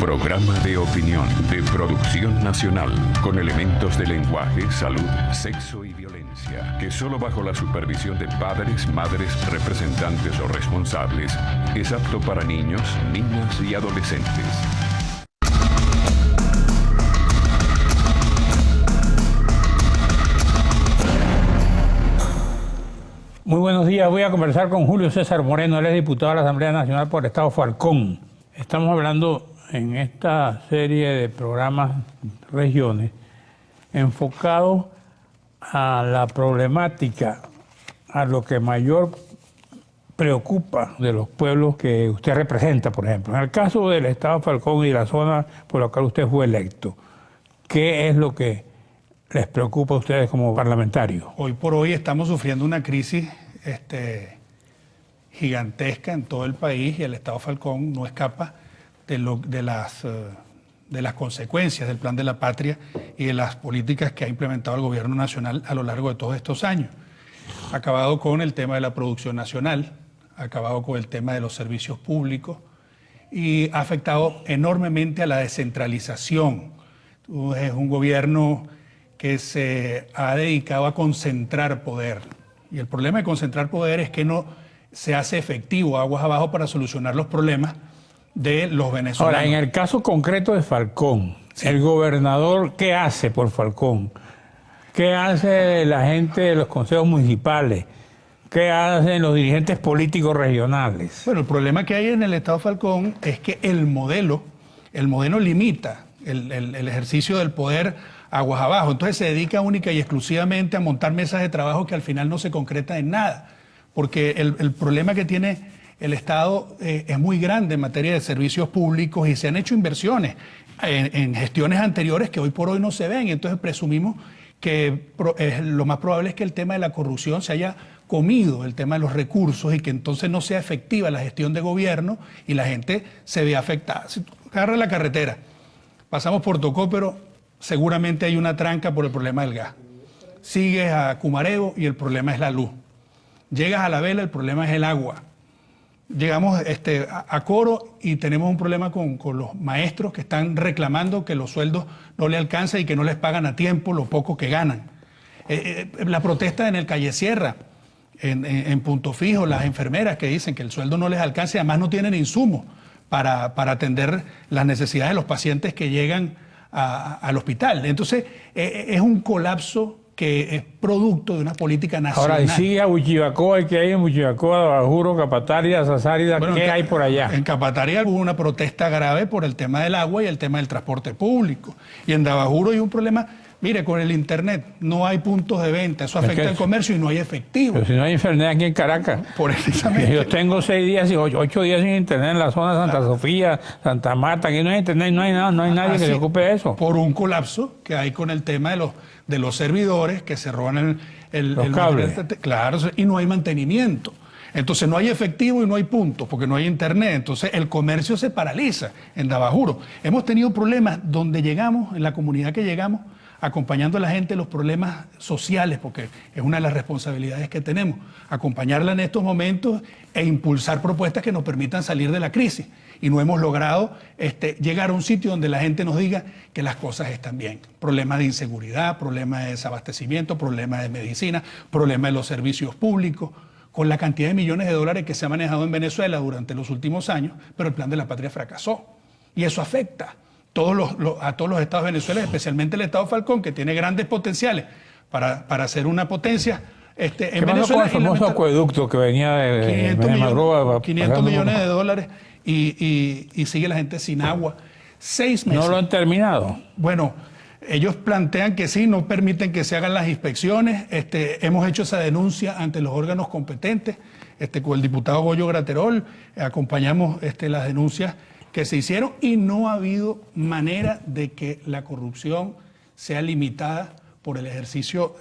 Programa de opinión de producción nacional con elementos de lenguaje, salud, sexo y violencia que solo bajo la supervisión de padres, madres, representantes o responsables es apto para niños, niñas y adolescentes. Muy buenos días, voy a conversar con Julio César Moreno, él es diputado de la Asamblea Nacional por el Estado Falcón. Estamos hablando en esta serie de programas regiones enfocados a la problemática, a lo que mayor preocupa de los pueblos que usted representa, por ejemplo. En el caso del Estado Falcón y la zona por la cual usted fue electo, ¿qué es lo que les preocupa a ustedes como parlamentarios? Hoy por hoy estamos sufriendo una crisis gigantesca en todo el país y el Estado Falcón no escapa de las consecuencias del Plan de la Patria y de las políticas que ha implementado el Gobierno Nacional a lo largo de todos estos años. Ha acabado con el tema de la producción nacional, ha acabado con el tema de los servicios públicos y ha afectado enormemente a la descentralización. Es un gobierno que se ha dedicado a concentrar poder. Y el problema de concentrar poder es que no se hace efectivo aguas abajo para solucionar los problemas de los venezolanos. Ahora, en el caso concreto de Falcón, sí, el gobernador, ¿qué hace por Falcón? ¿Qué hace la gente de los consejos municipales? ¿Qué hacen los dirigentes políticos regionales? Bueno, el problema que hay en el Estado Falcón es que el modelo limita el ejercicio del poder aguas abajo. Entonces se dedica única y exclusivamente a montar mesas de trabajo que al final no se concretan en nada. Porque el problema que tiene el Estado es muy grande en materia de servicios públicos y se han hecho inversiones en gestiones anteriores que hoy por hoy no se ven. Entonces presumimos que lo más probable es que el tema de la corrupción se haya comido el tema de los recursos y que entonces no sea efectiva la gestión de gobierno y la gente se vea afectada. Si tú agarras la carretera, pasamos por Tocópero, seguramente hay una tranca por el problema del gas. Sigues a Cumareo y el problema es la luz. Llegas a La Vela, el problema es el agua. Llegamos a Coro y tenemos un problema con los maestros que están reclamando que los sueldos no les alcanzan y que no les pagan a tiempo lo poco que ganan. La protesta en el Calle Sierra, en Punto Fijo, las enfermeras que dicen que el sueldo no les alcanza y además no tienen insumos para atender las necesidades de los pacientes que llegan al hospital. Entonces, es un colapso que es producto de una política nacional. Ahora, y sigue a Huichibacoa, ¿qué hay en Huichibacoa, Dabajuro, Capataria, Sasárida? Bueno, ¿qué hay por allá? En Capataria hubo una protesta grave por el tema del agua y el tema del transporte público. Y en Dabajuro hay un problema, mire, con el internet, no hay puntos de venta, eso afecta al comercio y no hay efectivo. Pero si no hay internet aquí en Caracas. Precisamente. Yo tengo 6 días y 8 días sin internet en la zona de Santa Sofía, Santa Marta, aquí no hay internet, no hay nada, no hay nadie que se ocupe de eso. Por un colapso que hay con el tema de los servidores que se roban los cables. Claro, y no hay mantenimiento. Entonces no hay efectivo y no hay puntos porque no hay internet. Entonces el comercio se paraliza en Dabajuro. Hemos tenido problemas donde llegamos, en la comunidad que llegamos, acompañando a la gente en los problemas sociales, porque es una de las responsabilidades que tenemos, acompañarla en estos momentos e impulsar propuestas que nos permitan salir de la crisis. Y no hemos logrado llegar a un sitio donde la gente nos diga que las cosas están bien. Problemas de inseguridad, problemas de desabastecimiento, problemas de medicina, problemas de los servicios públicos, con la cantidad de millones de dólares que se ha manejado en Venezuela durante los últimos años, pero el Plan de la Patria fracasó. Y eso afecta a todos los estados de Venezuela, especialmente el Estado Falcón, que tiene grandes potenciales para ser una potencia en Venezuela. Con el famoso acueducto que venía de 500 millones de dólares y sigue la gente sin agua. 6 meses. ¿No lo han terminado? Bueno, ellos plantean que sí, no permiten que se hagan las inspecciones. Hemos hecho esa denuncia ante los órganos competentes. Con el diputado Goyo Graterol acompañamos las denuncias que se hicieron y no ha habido manera de que la corrupción sea limitada por el ejercicio,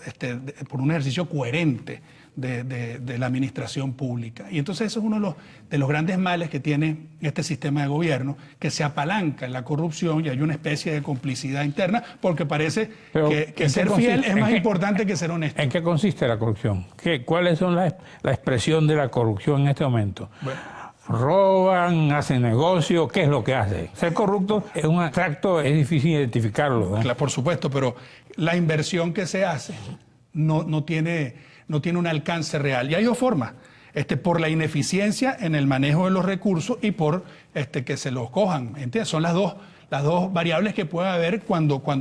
por un ejercicio coherente de la administración pública. Y entonces eso es uno de los grandes males que tiene este sistema de gobierno, que se apalanca en la corrupción y hay una especie de complicidad interna, porque parece que ser fiel es más importante que ser honesto. ¿En qué consiste la corrupción? ¿Cuáles son la expresión de la corrupción en este momento? Bueno, roban, hacen negocio, ¿qué es lo que hacen? Ser corrupto es un abstracto, es difícil identificarlo, ¿no? Claro, por supuesto, pero la inversión que se hace no tiene un alcance real. Y hay dos formas. Por la ineficiencia en el manejo de los recursos y por que se los cojan. ¿Entiendes? Son las dos variables que puede haber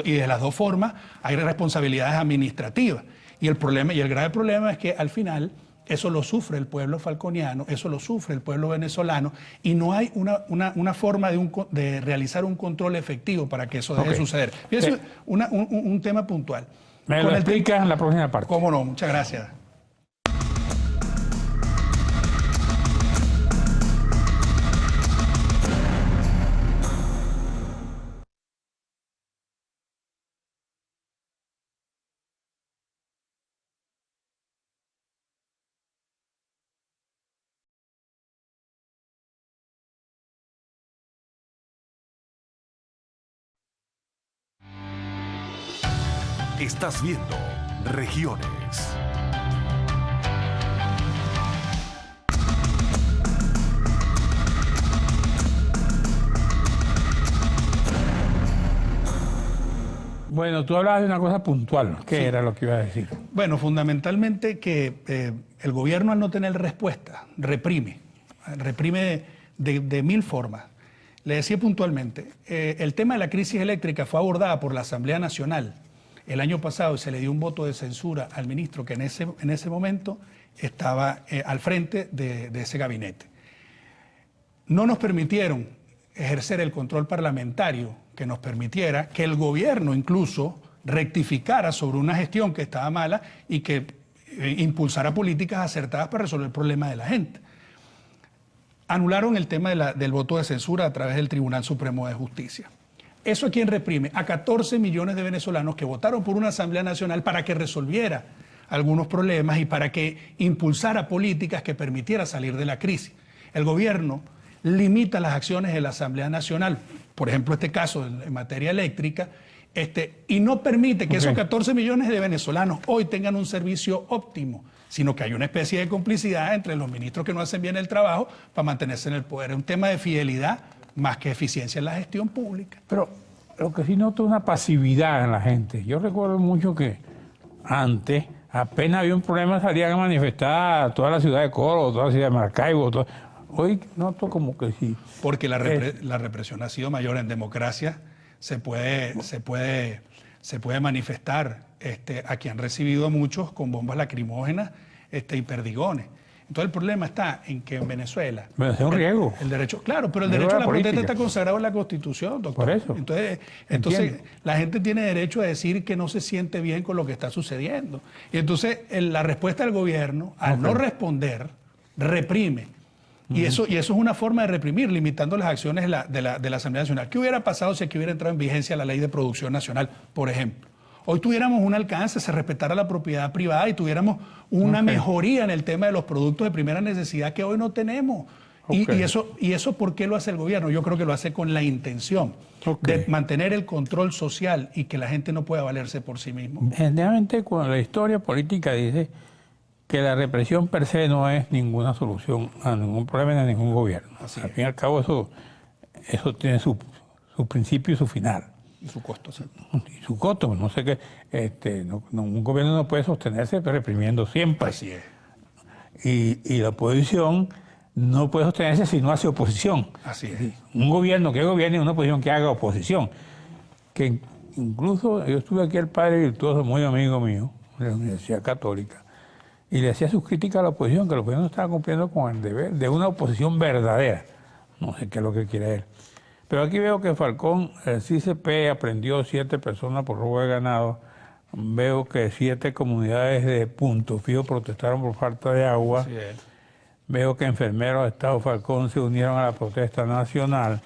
y de las dos formas hay responsabilidades administrativas. Y el grave problema es que al final eso lo sufre el pueblo falconiano, eso lo sufre el pueblo venezolano, y no hay una forma de realizar un control efectivo para que eso deje de suceder. Fíjense, un tema puntual. Me lo explicas en la próxima parte. Cómo no, muchas gracias. Estás viendo Regiones. Bueno, tú hablabas de una cosa puntual. ¿Qué era lo que iba a decir? Bueno, fundamentalmente que el gobierno, al no tener respuesta, reprime de mil formas. Le decía puntualmente, el tema de la crisis eléctrica fue abordada por la Asamblea Nacional el año pasado y se le dio un voto de censura al ministro que en ese momento estaba al frente de ese gabinete. No nos permitieron ejercer el control parlamentario que nos permitiera que el gobierno incluso rectificara sobre una gestión que estaba mala y que impulsara políticas acertadas para resolver el problema de la gente. Anularon el tema del voto de censura a través del Tribunal Supremo de Justicia. ¿Eso a quién reprime? A 14 millones de venezolanos que votaron por una Asamblea Nacional para que resolviera algunos problemas y para que impulsara políticas que permitiera salir de la crisis. El gobierno limita las acciones de la Asamblea Nacional, por ejemplo, este caso en materia eléctrica, y no permite que esos 14 millones de venezolanos hoy tengan un servicio óptimo, sino que hay una especie de complicidad entre los ministros que no hacen bien el trabajo para mantenerse en el poder. Es un tema de fidelidad más que eficiencia en la gestión pública. Pero lo que sí noto es una pasividad en la gente. Yo recuerdo mucho que antes, apenas había un problema, salían a manifestar a toda la ciudad de Coro, toda la ciudad de Maracaibo. Hoy noto como que sí. Porque la represión ha sido mayor. En democracia se puede manifestar a quien han recibido a muchos con bombas lacrimógenas y perdigones. Entonces el problema está en que en Venezuela... Pero es un riesgo. El derecho, claro, pero el derecho a la protesta está consagrado en la Constitución, doctor. Por eso. Entonces la gente tiene derecho a decir que no se siente bien con lo que está sucediendo. Y entonces la respuesta del gobierno, al no responder, reprime. Y eso es una forma de reprimir, limitando las acciones de la Asamblea Nacional. ¿Qué hubiera pasado si aquí hubiera entrado en vigencia la Ley de Producción Nacional, por ejemplo? Hoy tuviéramos un alcance, se respetara la propiedad privada y tuviéramos una mejoría en el tema de los productos de primera necesidad que hoy no tenemos. Y eso ¿por qué lo hace el gobierno? Yo creo que lo hace con la intención de mantener el control social y que la gente no pueda valerse por sí mismo. Generalmente cuando la historia política dice que la represión per se no es ninguna solución a ningún problema de ningún gobierno. Al fin y al cabo eso tiene su principio y su final. Y su costo, ¿sí? Y su costo, no sé qué. Un gobierno no puede sostenerse reprimiendo siempre. Así es. Y la oposición no puede sostenerse si no hace oposición. Así es. Un gobierno que gobierne y una oposición que haga oposición. Que incluso yo estuve aquí, el padre virtuoso, muy amigo mío, de la Universidad Católica, y le hacía sus críticas a la oposición, que la oposición no estaba cumpliendo con el deber de una oposición verdadera. No sé qué es lo que quiere él. Pero aquí veo que Falcón, el CICP, aprendió 7 personas por robo de ganado. Veo que 7 comunidades de Punto Fijo protestaron por falta de agua. Así es. Veo que enfermeros de Estado Falcón se unieron a la protesta nacional.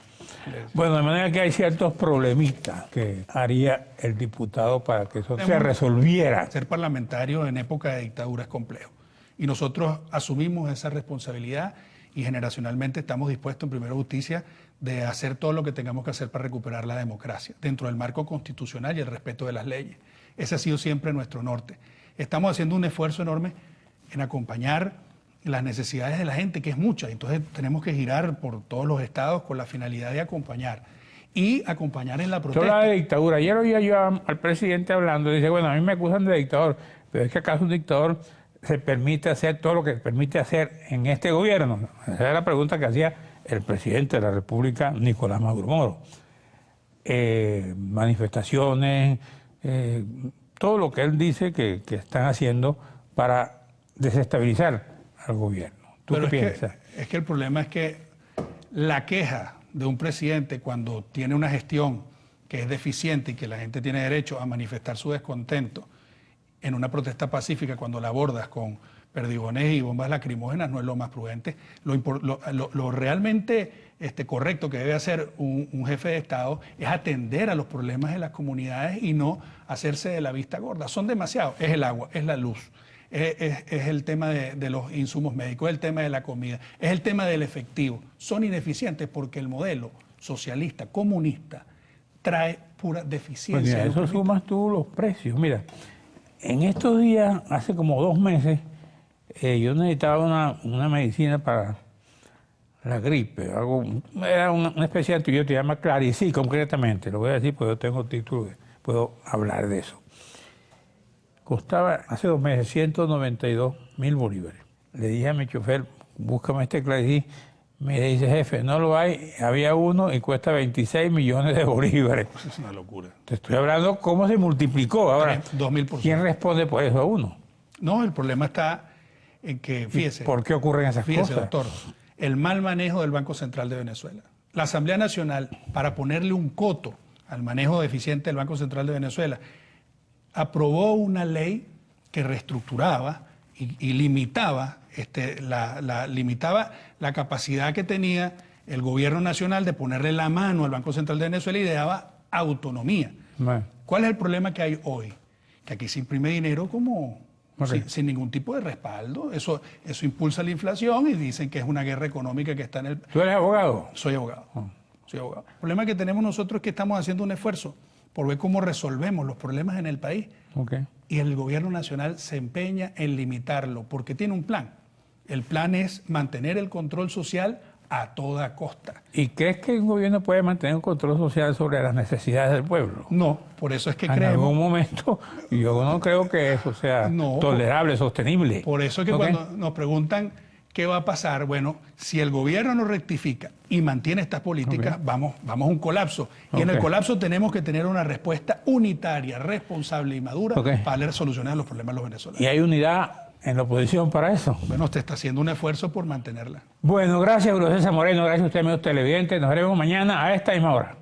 Bueno, de manera que hay ciertos problemitas que haría el diputado para que eso se resolviera. Ser parlamentario en época de dictadura es complejo. Y nosotros asumimos esa responsabilidad y generacionalmente estamos dispuestos en Primera Justicia de hacer todo lo que tengamos que hacer para recuperar la democracia dentro del marco constitucional y el respeto de las leyes. Ese ha sido siempre nuestro norte. Estamos haciendo un esfuerzo enorme en acompañar las necesidades de la gente, que es mucha. Entonces tenemos que girar por todos los estados con la finalidad de acompañar. Y acompañar en la protesta. Yo hablaba de dictadura. Ayer oía yo al presidente hablando, dice, bueno, a mí me acusan de dictador, pero es que acaso un dictador se permite hacer todo lo que permite hacer en este gobierno. Esa era la pregunta que hacía el presidente de la República, Nicolás Maduro Moro. Manifestaciones, todo lo que él dice que están haciendo para desestabilizar al gobierno. ¿Tú Pero qué piensas? Es que el problema es que la queja de un presidente cuando tiene una gestión que es deficiente y que la gente tiene derecho a manifestar su descontento en una protesta pacífica, cuando la abordas con perdigones y bombas lacrimógenas, no es lo más prudente. Lo realmente correcto que debe hacer un jefe de Estado es atender a los problemas de las comunidades y no hacerse de la vista gorda. Son demasiados. Es el agua, es la luz, es el tema de los insumos médicos, es el tema de la comida, es el tema del efectivo. Son ineficientes porque el modelo socialista, comunista, trae pura deficiencia. Pues mira, eso sumas tú los precios. Mira, en estos días, hace como 2 meses, yo necesitaba una medicina para la gripe, era una especie de antibiótico, se llama Claricil concretamente, lo voy a decir porque yo tengo título, puedo hablar de eso. Costaba hace 2 meses 192.000 bolívares. Le dije a mi chofer, búscame este Claricil. Me dice, jefe, no lo hay, había uno y cuesta 26 millones de bolívares. Pues es una locura. Te estoy hablando cómo se multiplicó. Ahora, 2000%. ¿Quién responde por eso a uno? No, el problema está en que, fíjese. ¿Por qué ocurren esas fíjese, cosas? doctor, el mal manejo del Banco Central de Venezuela. La Asamblea Nacional, para ponerle un coto al manejo deficiente del Banco Central de Venezuela, aprobó una ley que reestructuraba y limitaba, limitaba la capacidad que tenía el gobierno nacional de ponerle la mano al Banco Central de Venezuela y le daba autonomía. Bueno. ¿Cuál es el problema que hay hoy? Que aquí se imprime dinero como Okay. sin ningún tipo de respaldo. Eso impulsa la inflación y dicen que es una guerra económica que está en el... ¿Tú eres abogado? Soy abogado. Soy abogado. El problema que tenemos nosotros es que estamos haciendo un esfuerzo por ver cómo resolvemos los problemas en el país. Okay. Y el gobierno nacional se empeña en limitarlo porque tiene un plan. El plan es mantener el control social a toda costa. ¿Y crees que un gobierno puede mantener un control social sobre las necesidades del pueblo? No, por eso es que En creemos... algún momento, yo no creo que eso sea tolerable, sostenible. Por eso es que cuando nos preguntan qué va a pasar, bueno, si el gobierno no rectifica y mantiene estas políticas, vamos a un colapso. Y en el colapso tenemos que tener una respuesta unitaria, responsable y madura para solucionar los problemas de los venezolanos. ¿Y hay unidad en la oposición para eso? Bueno, usted está haciendo un esfuerzo por mantenerla. Bueno, gracias, Julio César Moreno. Gracias a usted, amigos televidentes. Nos veremos mañana a esta misma hora.